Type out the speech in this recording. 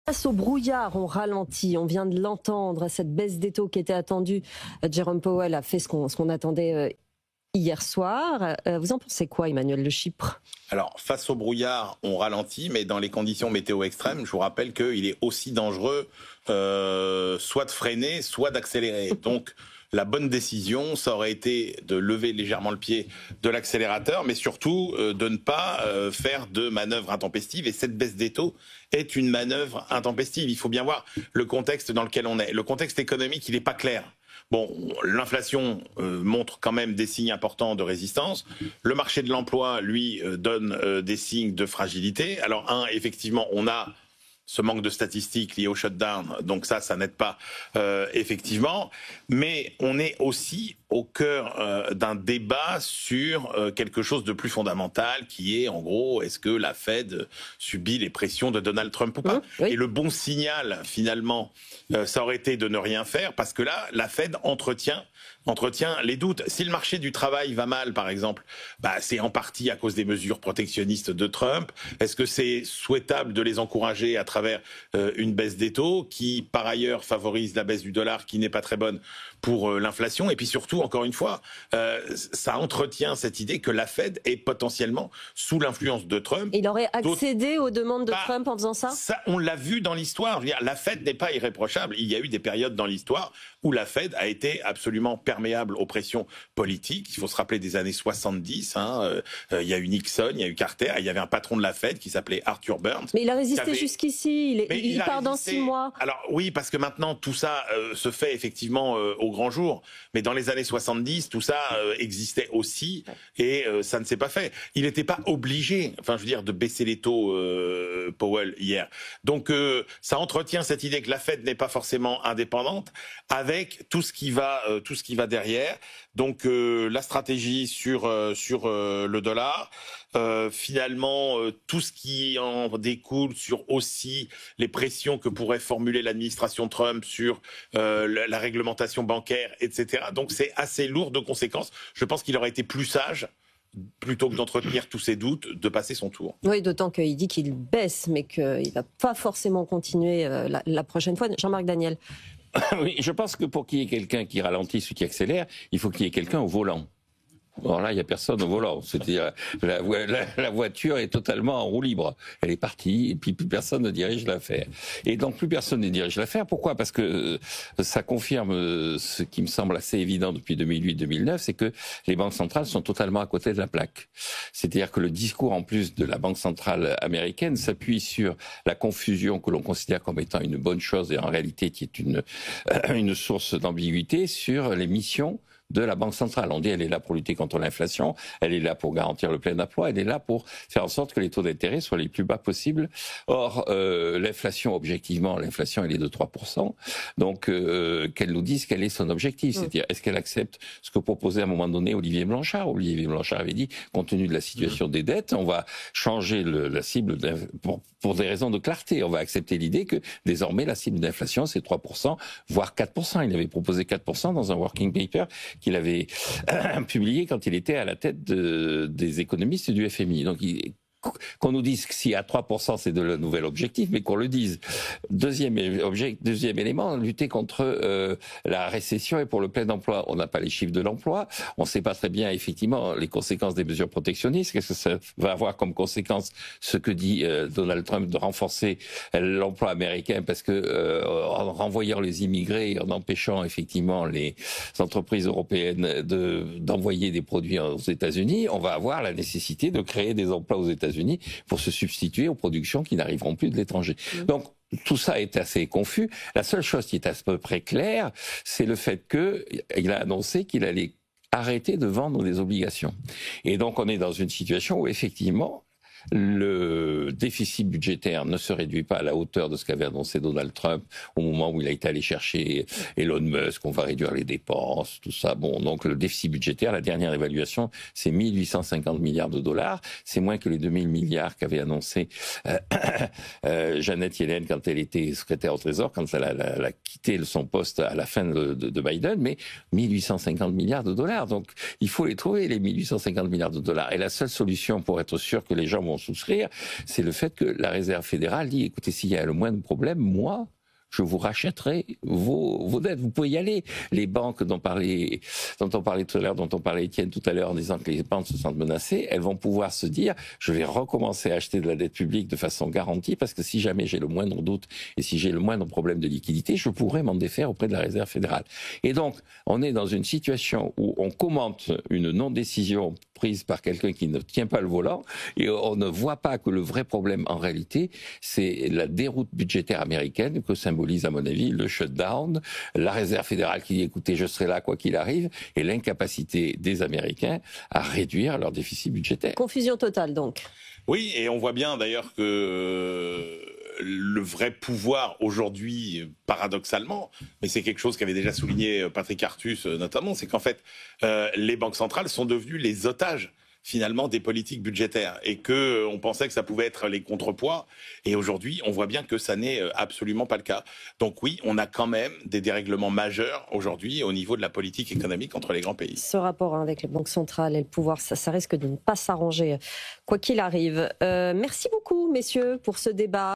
Face au brouillard, on ralentit, on vient de l'entendre, cette baisse des taux qui était attendue. Jérôme Powell a fait ce qu'on attendait hier soir. Vous en pensez quoi, Emmanuel de Chypre ? Alors, face au brouillard, on ralentit, mais dans les conditions météo extrêmes, je vous rappelle qu'il est aussi dangereux soit de freiner, soit d'accélérer. Donc, la bonne décision, ça aurait été de lever légèrement le pied de l'accélérateur, mais surtout de ne pas faire de manœuvres intempestives. Et cette baisse des taux est une manœuvre intempestive. Il faut bien voir le contexte dans lequel on est. Le contexte économique, il n'est pas clair. Bon, l'inflation montre quand même des signes importants de résistance. Le marché de l'emploi, lui, donne des signes de fragilité. Alors, effectivement, on a ce manque de statistiques lié au shutdown, donc ça n'aide pas effectivement. Mais on est aussi au cœur d'un débat sur quelque chose de plus fondamental, qui est en gros, est-ce que la Fed subit les pressions de Donald Trump ou pas ? Oui. Et le bon signal, finalement, ça aurait été de ne rien faire, parce que là, la Fed entretient les doutes. Si le marché du travail va mal, par exemple, c'est en partie à cause des mesures protectionnistes de Trump. Est-ce que c'est souhaitable de les encourager à travers une baisse des taux qui, par ailleurs, favorise la baisse du dollar, qui n'est pas très bonne pour l'inflation? Et puis surtout, encore une fois, ça entretient cette idée que la Fed est potentiellement sous l'influence de Trump. Il aurait accédé aux demandes de Trump en faisant ça ? Ça, on l'a vu dans l'histoire. Je veux dire, la Fed n'est pas irréprochable. Il y a eu des périodes dans l'histoire où la Fed a été absolument perméable aux pressions politiques. Il faut se rappeler des années 70. Il y a eu Nixon, il y a eu Carter. Il y avait un patron de la Fed qui s'appelait Arthur Burns. Mais il a résisté jusqu'ici. Il part dans 6 mois. Alors oui, parce que maintenant, tout ça se fait effectivement au grand jour. Mais dans les années 70, tout ça existait aussi et ça ne s'est pas fait. Il n'était pas obligé, de baisser les taux, Powell, hier. Donc ça entretient cette idée que la Fed n'est pas forcément indépendante, avec tout ce qui va derrière. Donc la stratégie sur le dollar, finalement tout ce qui en découle sur aussi les pressions que pourrait formuler l'administration Trump sur la réglementation bancaire, etc. Donc c'est assez lourd de conséquences. Je pense qu'il aurait été plus sage, plutôt que d'entretenir tous ses doutes, de passer son tour. Oui, d'autant qu'il dit qu'il baisse, mais qu'il ne va pas forcément continuer la prochaine fois. Jean-Marc Daniel. Oui, je pense que pour qu'il y ait quelqu'un qui ralentisse ou qui accélère, il faut qu'il y ait quelqu'un au volant. Or là, il n'y a personne au volant. C'est-à-dire, la voiture est totalement en roue libre. Elle est partie, et puis plus personne ne dirige l'affaire. Et donc, plus personne ne dirige l'affaire. Pourquoi ? Parce que ça confirme ce qui me semble assez évident depuis 2008-2009, c'est que les banques centrales sont totalement à côté de la plaque. C'est-à-dire que le discours, en plus de la Banque centrale américaine, s'appuie sur la confusion que l'on considère comme étant une bonne chose, et en réalité qui est une source d'ambiguïté, sur les missions de la Banque centrale. On dit elle est là pour lutter contre l'inflation, elle est là pour garantir le plein emploi, elle est là pour faire en sorte que les taux d'intérêt soient les plus bas possibles. Or, l'inflation, objectivement, l'inflation elle est de 3%. Donc, qu'elle nous dise quel est son objectif. C'est-à-dire, est-ce qu'elle accepte ce que proposait à un moment donné Olivier Blanchard ? Olivier Blanchard avait dit, compte tenu de la situation des dettes, on va changer la cible pour des raisons de clarté. On va accepter l'idée que désormais la cible d'inflation c'est 3%, voire 4%. Il avait proposé 4% dans un working paper qu'il avait publié quand il était à la tête des économistes du FMI. Donc, qu'on nous dise que si à 3% c'est de le nouvel objectif, mais qu'on le dise. Deuxième élément, lutter contre la récession et pour le plein emploi. On n'a pas les chiffres de l'emploi, on ne sait pas très bien effectivement les conséquences des mesures protectionnistes. Qu'est-ce que ça va avoir comme conséquence ce que dit Donald Trump de renforcer l'emploi américain, parce que en renvoyant les immigrés et en empêchant effectivement les entreprises européennes d'envoyer des produits aux États-Unis, on va avoir la nécessité de créer des emplois aux États-Unis pour se substituer aux productions qui n'arriveront plus de l'étranger. Donc, tout ça est assez confus. La seule chose qui est à peu près claire, c'est le fait qu'il a annoncé qu'il allait arrêter de vendre des obligations. Et donc, on est dans une situation où, effectivement, le déficit budgétaire ne se réduit pas à la hauteur de ce qu'avait annoncé Donald Trump au moment où il a été allé chercher Elon Musk, on va réduire les dépenses, tout ça. Bon, donc le déficit budgétaire, la dernière évaluation, c'est 1850 milliards de dollars. C'est moins que les 2000 milliards qu'avait annoncé Janet Yellen quand elle était secrétaire au Trésor, quand elle a quitté son poste à la fin de Biden, mais 1850 milliards de dollars. Donc, il faut les trouver, les 1850 milliards de dollars. Et la seule solution pour être sûr que les gens vont vont souscrire, c'est le fait que la Réserve fédérale dit, écoutez, s'il y a le moindre problème, moi, je vous rachèterai vos dettes. Vous pouvez y aller. Les banques dont on parlait tout à l'heure, dont on parlait Étienne tout à l'heure en disant que les banques se sentent menacées, elles vont pouvoir se dire, je vais recommencer à acheter de la dette publique de façon garantie parce que si jamais j'ai le moindre doute et si j'ai le moindre problème de liquidité, je pourrais m'en défaire auprès de la Réserve fédérale. Et donc, on est dans une situation où on commente une non-décision prise par quelqu'un qui ne tient pas le volant et on ne voit pas que le vrai problème en réalité, c'est la déroute budgétaire américaine que symbolise à mon avis le shutdown, la Réserve fédérale qui dit écoutez je serai là quoi qu'il arrive et l'incapacité des Américains à réduire leur déficit budgétaire. Confusion totale donc. Oui, et on voit bien d'ailleurs que le vrai pouvoir aujourd'hui, paradoxalement, mais c'est quelque chose qu'avait déjà souligné Patrick Artus notamment, c'est qu'en fait les banques centrales sont devenues les otages finalement des politiques budgétaires et que on pensait que ça pouvait être les contrepoids et aujourd'hui on voit bien que ça n'est absolument pas le cas. Donc oui, on a quand même des dérèglements majeurs aujourd'hui au niveau de la politique économique entre les grands pays. Ce rapport avec les banques centrales et le pouvoir, ça risque de ne pas s'arranger quoi qu'il arrive. Merci beaucoup messieurs pour ce débat.